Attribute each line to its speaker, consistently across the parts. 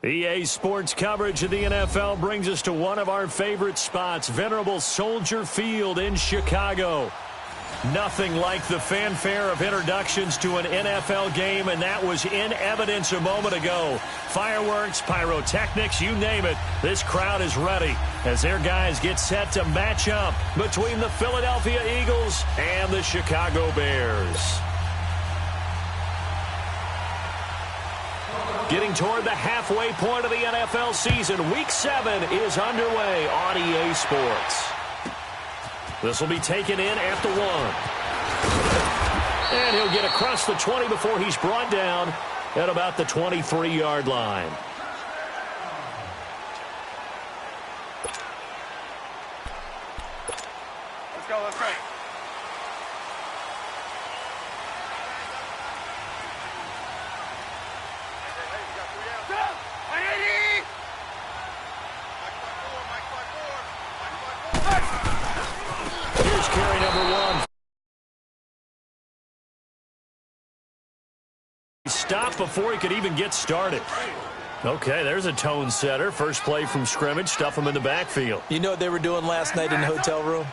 Speaker 1: EA Sports coverage of the NFL brings us to one of our favorite spots, venerable Soldier Field in Chicago. Nothing like the fanfare of introductions to an NFL game, and that was in evidence a moment ago. Fireworks, pyrotechnics, you name it. This crowd is ready as their guys get set to match up between the Philadelphia Eagles and the Chicago Bears. Getting toward the halfway point of the NFL season, Week 7 is underway on EA Sports. This will be taken in at the 1. And he'll get across the 20 before he's brought down at about the 23-yard line.
Speaker 2: Let's go, let's go.
Speaker 1: Here's carry number 1. He stopped before he could even get started. Okay, there's a tone setter. First play from scrimmage, stuff him in the backfield.
Speaker 3: You know what they were doing last night in the hotel room?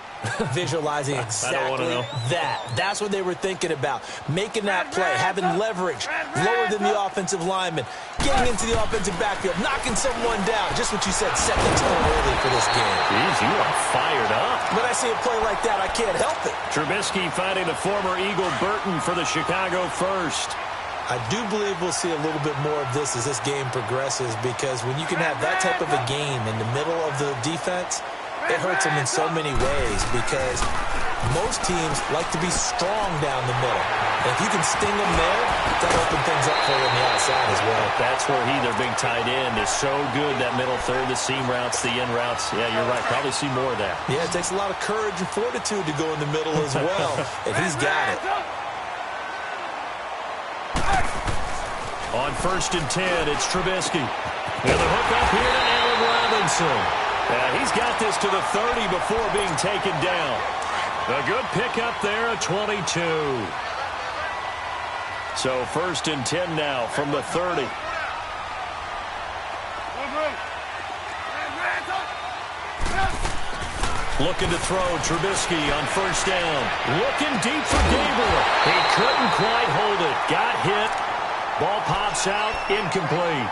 Speaker 3: Visualizing exactly that. That's what they were thinking about. Making that play, having leverage, lower than the offensive lineman, getting into the offensive backfield, knocking someone down. Just what you said, set the tone early for this game.
Speaker 1: Jeez, you are fired up.
Speaker 3: When I see a play like that, I can't help it.
Speaker 1: Trubisky finding the former Eagle Burton for the Chicago first.
Speaker 3: I do believe we'll see a little bit more of this as this game progresses, because when you can have that type of a game in the middle of the defense, it hurts them in so many ways, because most teams like to be strong down the middle. And if you can sting them there, that'll open things up for you on the outside as well.
Speaker 1: That's where their big tight end, is so good, that middle third, the seam routes, the in routes. Yeah, you're right. Probably see more of that.
Speaker 3: Yeah, it takes a lot of courage and fortitude to go in the middle as well, and he's got it.
Speaker 1: On 1st and 10, it's Trubisky. And the hook up here to Allen Robinson. He's got this to the 30 before being taken down. A good pickup there, a 22. So 1st and 10 now from the 30. Looking to throw, Trubisky on 1st down. Looking deep for Gabriel. He couldn't quite hold it. Got hit. Ball pops out, incomplete.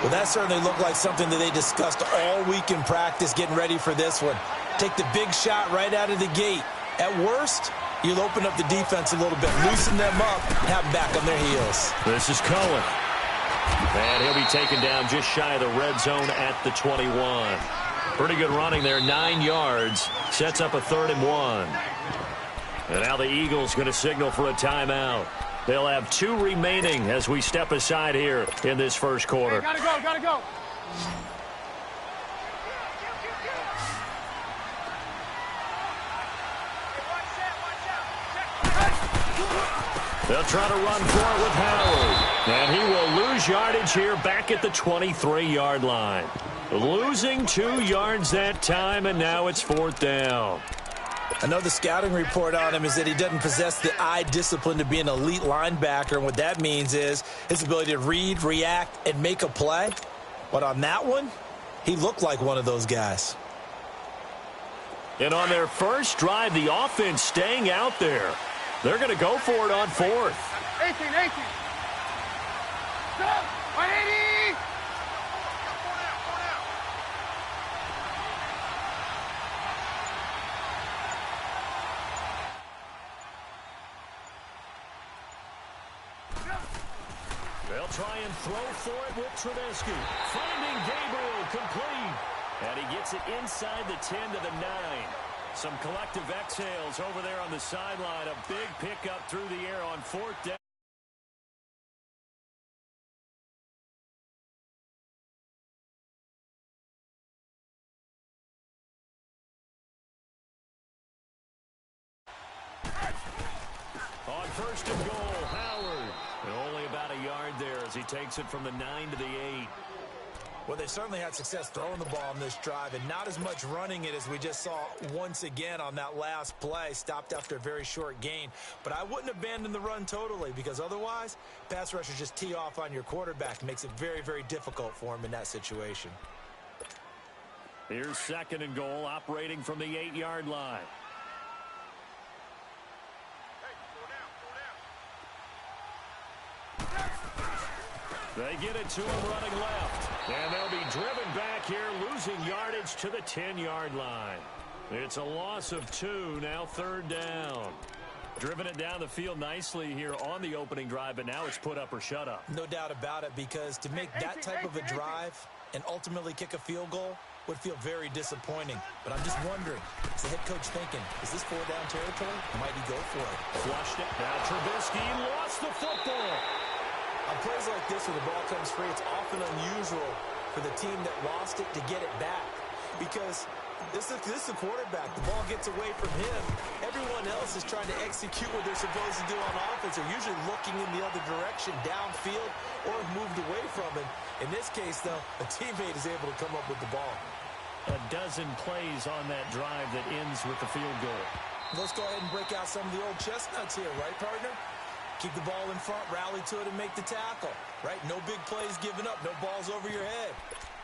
Speaker 3: Well, that certainly looked like something that they discussed all week in practice, getting ready for this one. Take the big shot right out of the gate. At worst, you'll open up the defense a little bit, loosen them up, have them back on their heels.
Speaker 1: This is Cohen. And he'll be taken down just shy of the red zone at the 21. Pretty good running there, 9 yards. Sets up a 3rd and 1. And now the Eagles going to signal for a timeout. They'll have 2 remaining as we step aside here in this first quarter.
Speaker 2: Hey, gotta go.
Speaker 1: They'll try to run for it with Howard. And he will lose yardage here back at the 23-yard line. Losing 2 yards that time, and now it's 4th down.
Speaker 3: I know the scouting report on him is that he doesn't possess the eye discipline to be an elite linebacker, and what that means is his ability to read, react, and make a play. But on that one, he looked like one of those guys.
Speaker 1: And on their first drive, the offense staying out there. They're going to go for it on 4th.
Speaker 2: 18. Stop! 180!
Speaker 1: They'll try and throw for it with Trubisky. Finding Gabriel complete. And he gets it inside the 10 to the 9. Some collective exhales over there on the sideline. A big pickup through the air on 4th down. On 1st and goal, Howard. And only about a yard there as he takes it from the 9 to the 8.
Speaker 3: Well, they certainly had success throwing the ball on this drive and not as much running it as we just saw once again on that last play. Stopped after a very short gain. But I wouldn't abandon the run totally because otherwise, pass rushers just tee off on your quarterback. It makes it very, very difficult for him in that situation.
Speaker 1: Here's 2nd and goal, operating from the 8-yard line. They get it to him running left. And they'll be driven back here, losing yardage to the 10-yard line. It's a loss of 2, now 3rd down. Driven it down the field nicely here on the opening drive, but now it's put up or shut up.
Speaker 3: No doubt about it, because to make that type of a drive and ultimately kick a field goal would feel very disappointing. But I'm just wondering, is the head coach thinking, is this 4-down territory? Might he go for it?
Speaker 1: Flushed it. Now Trubisky lost the football.
Speaker 3: On plays like this where the ball comes free, it's often unusual for the team that lost it to get it back. Because this is a quarterback. The ball gets away from him. Everyone else is trying to execute what they're supposed to do on offense. They're usually looking in the other direction, downfield, or moved away from it. In this case, though, a teammate is able to come up with the ball.
Speaker 1: A dozen plays on that drive that ends with the field goal.
Speaker 3: Let's go ahead and break out some of the old chestnuts here, right, partner? Keep the ball in front, rally to it, and make the tackle, right? No big plays given up, no balls over your head.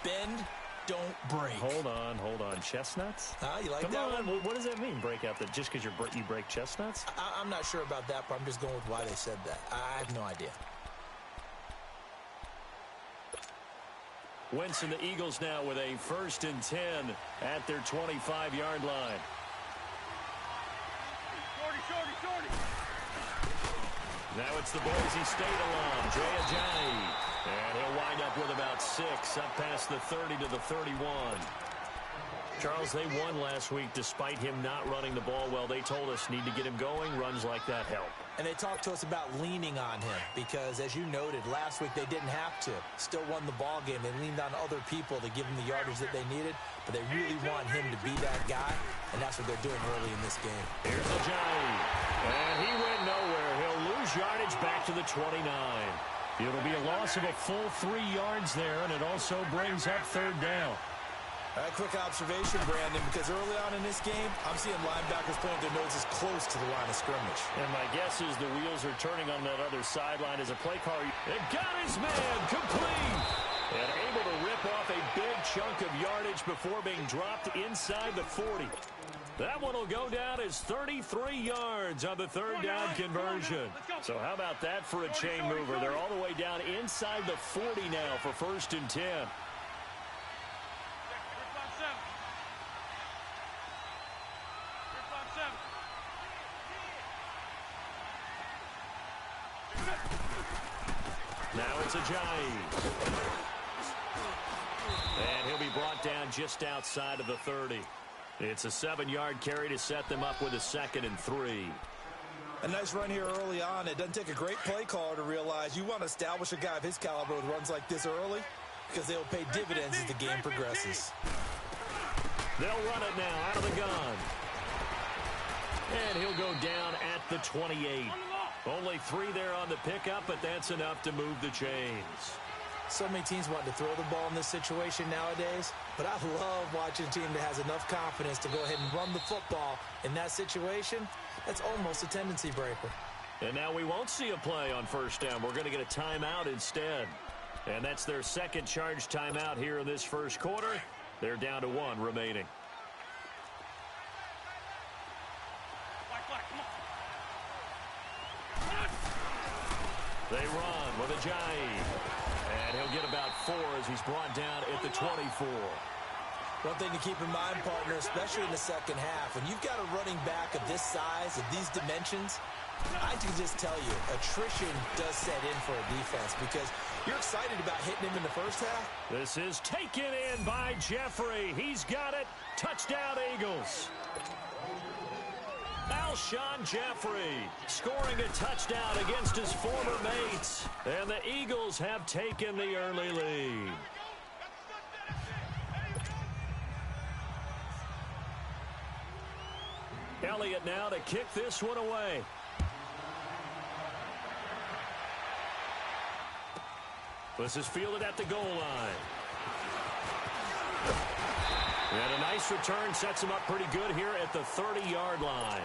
Speaker 3: Bend, don't break.
Speaker 1: Hold on. Chestnuts?
Speaker 3: You like
Speaker 1: Come
Speaker 3: that
Speaker 1: on.
Speaker 3: one?
Speaker 1: What does that mean, break out? Just because you break chestnuts?
Speaker 3: I'm not sure about that, but I'm just going with why they said that. I have no idea.
Speaker 1: Wentz and the Eagles now with a 1st and 10 at their 25-yard line.
Speaker 2: Shorty.
Speaker 1: Now it's the Boise State alum, Jay Ajayi. And he'll wind up with about 6, up past the 30 to the 31. Charles, they won last week despite him not running the ball well. They told us need to get him going. Runs like that help.
Speaker 3: And they talked to us about leaning on him because, as you noted, last week they didn't have to. Still won the ball game. They leaned on other people to give them the yardage that they needed, but they really want him to be that guy, and that's what they're doing early in this game.
Speaker 1: Here's Ajayi. And he went nowhere. He'll lose yardage back to the 29. It'll be a loss of a full 3 yards there, and it also brings up 3rd down.
Speaker 3: All right, quick observation, Brandon, because early on in this game, I'm seeing linebackers pointing their noses close to the line of scrimmage.
Speaker 1: And my guess is the wheels are turning on that other sideline as a play caller. It got his man complete. And able to rip off a big chunk of yardage before being dropped inside the 40. That one will go down as 33 yards on the 3rd down conversion. So how about that for a chain mover? They're all the way down inside the 40 now for 1st and 10. Now it's Ajayi. And he'll be brought down just outside of the 30. It's a 7-yard carry to set them up with a 2nd and 3.
Speaker 3: A nice run here early on. It doesn't take a great play caller to realize you want to establish a guy of his caliber with runs like this early because they'll pay dividends as the game progresses.
Speaker 1: They'll run it now out of the gun. And he'll go down at the 28. Only 3 there on the pickup, but that's enough to move the chains.
Speaker 3: So many teams want to throw the ball in this situation nowadays, but I love watching a team that has enough confidence to go ahead and run the football in that situation. That's almost a tendency breaker.
Speaker 1: And now we won't see a play on 1st down. We're going to get a timeout instead. And that's their 2nd charge timeout here in this 1st quarter. They're down to 1 remaining. They run with Ajayi. And he'll get about 4 as he's brought down at the 24.
Speaker 3: One thing to keep in mind, partner, especially in the second half, when you've got a running back of this size, of these dimensions, I can just tell you, attrition does set in for a defense because you're excited about hitting him in the first half.
Speaker 1: This is taken in by Jeffrey. He's got it. Touchdown, Eagles. Alshon Jeffrey scoring a touchdown against his former mates. And the Eagles have taken the early lead. Elliott now to kick this one away. This is fielded at the goal line. And a nice return sets him up pretty good here at the 30-yard line.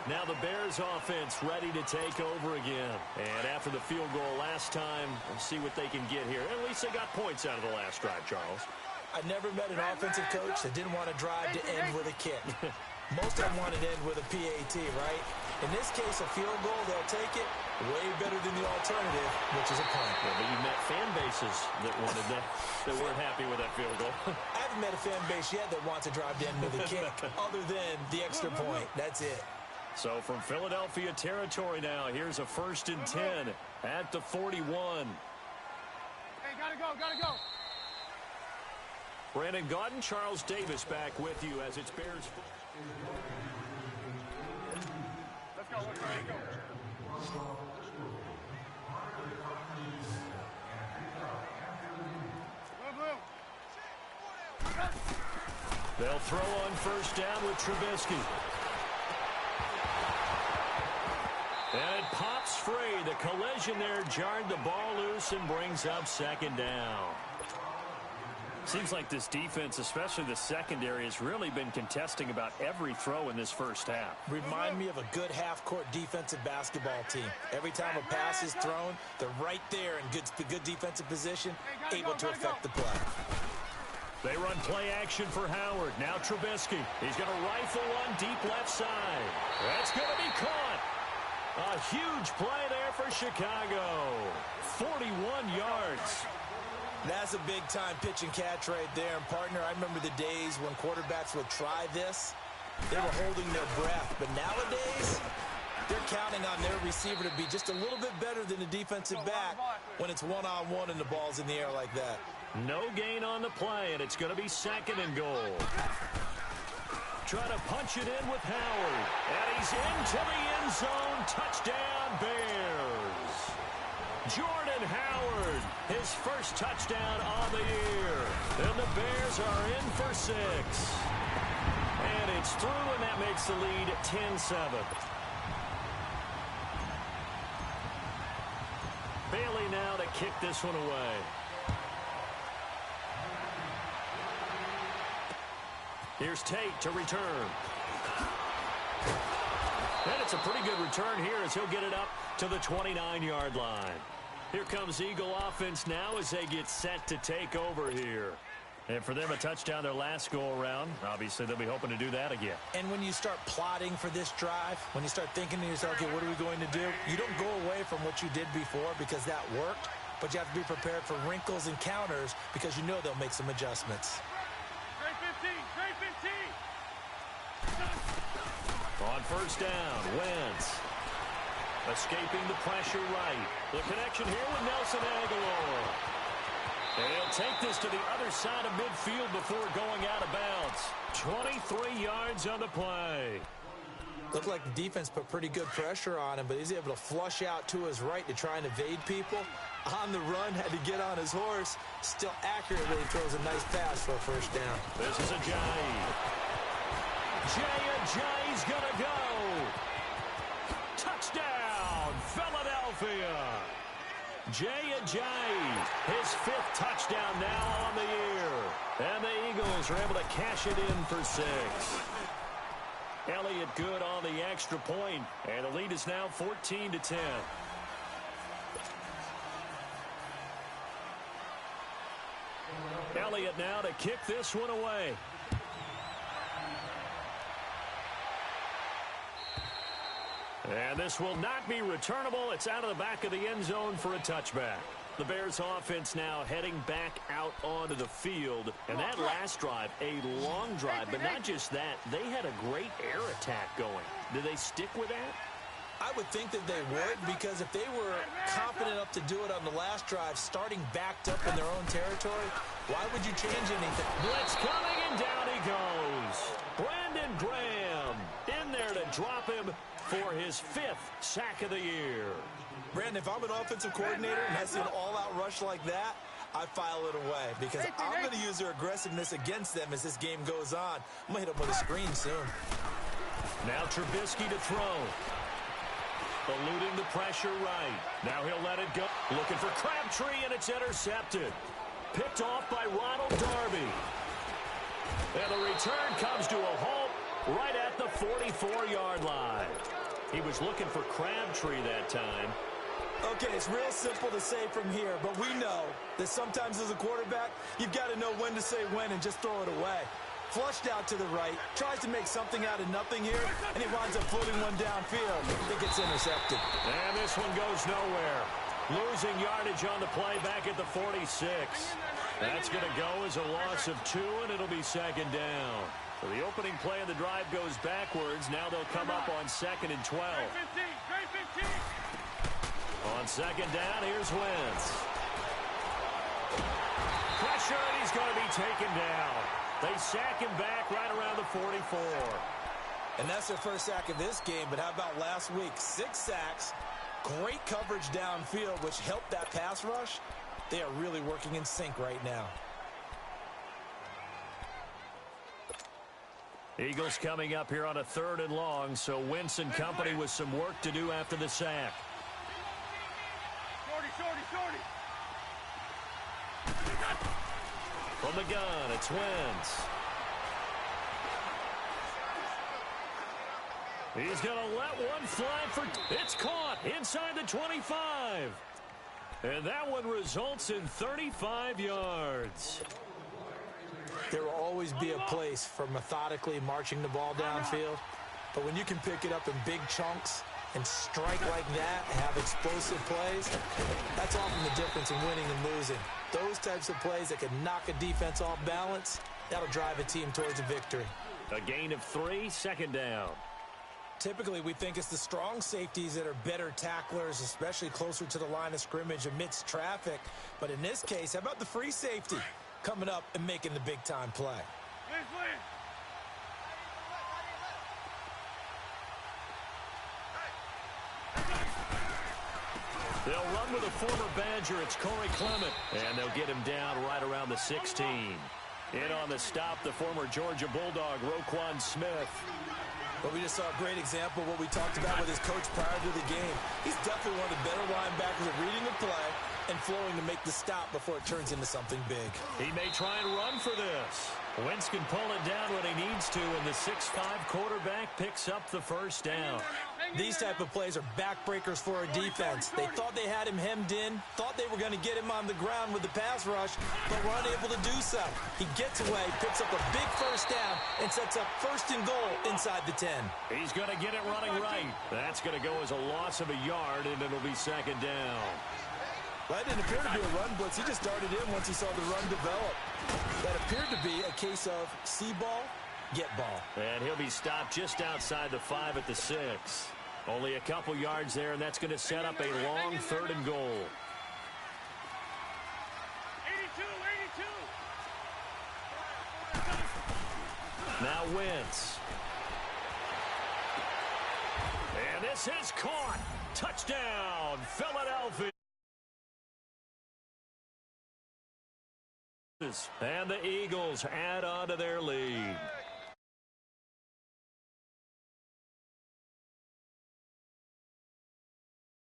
Speaker 1: Now the Bears offense ready to take over again. And after the field goal last time, we'll see what they can get here. At least they got points out of the last drive, Charles.
Speaker 3: I never met an offensive coach that didn't want to drive to end with a kick. Most of them wanted to end with a PAT, right? In this case, a field goal, they'll take it way better than the alternative, which is a punt.
Speaker 1: Yeah, but you met fan bases that wanted that weren't happy with that field goal.
Speaker 3: I haven't met a fan base yet that wants to drive to end with a kick other than the extra point. That's it.
Speaker 1: So from Philadelphia territory now, here's a 1st and 10 at the 41.
Speaker 2: Hey, gotta go, gotta go.
Speaker 1: Brandon Gaudin, Charles Davis back with you as it's Bears.
Speaker 2: Let's go, let's go, let's go. Blue.
Speaker 1: They'll throw on 1st down with Trubisky. And it pops free. The collision there jarred the ball loose and brings up 2nd down. Seems like this defense, especially the secondary, has really been contesting about every throw in this first half.
Speaker 3: Remind me of a good half-court defensive basketball team. Every time a pass is thrown, they're right there in good defensive position, able to affect the play.
Speaker 1: They run play action for Howard. Now Trubisky. He's going to rifle one deep left side. That's going to be caught. A huge play there for Chicago. 41 yards.
Speaker 3: That's a big-time pitch and catch right there. And, partner, I remember the days when quarterbacks would try this. They were holding their breath. But nowadays, they're counting on their receiver to be just a little bit better than the defensive back when it's one-on-one and the ball's in the air like that.
Speaker 1: No gain on the play, and it's going to be 2nd and goal. Trying to punch it in with Howard. And he's into the end zone. Touchdown, Bears. Jordan Howard, his first touchdown on the year. And the Bears are in for 6. And it's through, and that makes the lead 10-7. Bailey now to kick this one away. Here's Tate to return. And it's a pretty good return here as he'll get it up to the 29-yard line. Here comes Eagle offense now as they get set to take over here. And for them, a touchdown their last go-around. Obviously, they'll be hoping to do that again.
Speaker 3: And when you start plotting for this drive, when you start thinking to yourself, okay, what are we going to do? You don't go away from what you did before because that worked, but you have to be prepared for wrinkles and counters because you know they'll make some adjustments.
Speaker 2: Trey 15, Trey 15.
Speaker 1: On 1st down, Wentz. Escaping the pressure right. The connection here with Nelson Aguilar. And he'll take this to the other side of midfield before going out of bounds. 23 yards on the play.
Speaker 3: Looked like the defense put pretty good pressure on him, but he's able to flush out to his right to try and evade people. On the run, had to get on his horse. Still accurately throws a nice pass for a 1st down.
Speaker 1: This is Ajayi. Ajayi's gonna go. Touchdown, Philadelphia. Ajayi, his 5th touchdown now on the year. And the Eagles are able to cash it in for 6. Elliott good on the extra point, and the lead is now 14-10. Elliott now to kick this one away. And this will not be returnable. It's out of the back of the end zone for a touchback. The Bears offense now heading back out onto the field. And that last drive, a long drive, but not just that. They had a great air attack going. Did they stick with that?
Speaker 3: I would think that they would, because if they were confident enough to do it on the last drive, starting backed up in their own territory, why would you change anything?
Speaker 1: Blitz coming, and down he goes. Brandon Graham in there to drop him for his 5th sack of the year.
Speaker 3: Brandon, if I'm an offensive coordinator and I see an all-out rush like that, I file it away because I'm going to use their aggressiveness against them as this game goes on. I'm going to hit them with a screen soon.
Speaker 1: Now Trubisky to throw. Eluding the pressure right. Now he'll let it go. Looking for Crabtree, and it's intercepted. Picked off by Ronald Darby. And the return comes to a halt right at the 44-yard line. He was looking for Crabtree that time.
Speaker 3: Okay, it's real simple to say from here, but we know that sometimes as a quarterback, you've got to know when to say when and just throw it away. Flushed out to the right, tries to make something out of nothing here, and he winds up floating one downfield. It gets intercepted.
Speaker 1: And this one goes nowhere. Losing yardage on the play back at the 46. That's going to go as a loss of 2, and it'll be second down. So the opening play of the drive goes backwards. Now they'll come up on 2nd and 12. On second down, here's Wentz. Pressure, and he's going to be taken down. They sack him back right around the 44.
Speaker 3: And that's their first sack of this game, but how about last week? 6 sacks, great coverage downfield, which helped that pass rush. They are really working in sync right now.
Speaker 1: Eagles coming up here on a 3rd and long, so Wentz and company with some work to do after the sack.
Speaker 2: Shorty.
Speaker 1: From the gun, it's Wentz. He's going to let one fly for... It's caught inside the 25. And that one results in 35 yards.
Speaker 3: There will always be a place for methodically marching the ball downfield. But when you can pick it up in big chunks and strike like that, have explosive plays, that's often the difference in winning and losing. Those types of plays that can knock a defense off balance, that'll drive a team towards a victory.
Speaker 1: A gain of 3, second down.
Speaker 3: Typically, we think it's the strong safeties that are better tacklers, especially closer to the line of scrimmage amidst traffic. But in this case, how about the free safety coming up and making the big-time play?
Speaker 1: They'll run with a former Badger. It's Corey Clement. And they'll get him down right around the 16. In on the stop, the former Georgia Bulldog, Roquan Smith.
Speaker 3: But we just saw a great example of what we talked about with his coach prior to the game. He's definitely one of the better linebackers at reading the play and flowing to make the stop before it turns into something big.
Speaker 1: He may try and run for this. Wentz can pull it down when he needs to, and the 6'5 quarterback picks up the first down.
Speaker 3: These type of plays are backbreakers for a defense. They thought they had him hemmed in, thought they were going to get him on the ground with the pass rush, but were unable to do so. He gets away, picks up a big first down, and sets up 1st and goal inside the 10.
Speaker 1: He's going to get it running right. That's going to go as a loss of a yard, and it'll be second down.
Speaker 3: That didn't appear to be a run blitz. He just darted in once he saw the run develop. That appeared to be a case of see ball, get ball.
Speaker 1: And he'll be stopped just outside the 5 at the 6. Only a couple yards there, and that's going to set up a long 3rd and goal.
Speaker 2: 82.
Speaker 1: Now Wentz. And this is caught. Touchdown, Philadelphia. And the Eagles add on to their lead.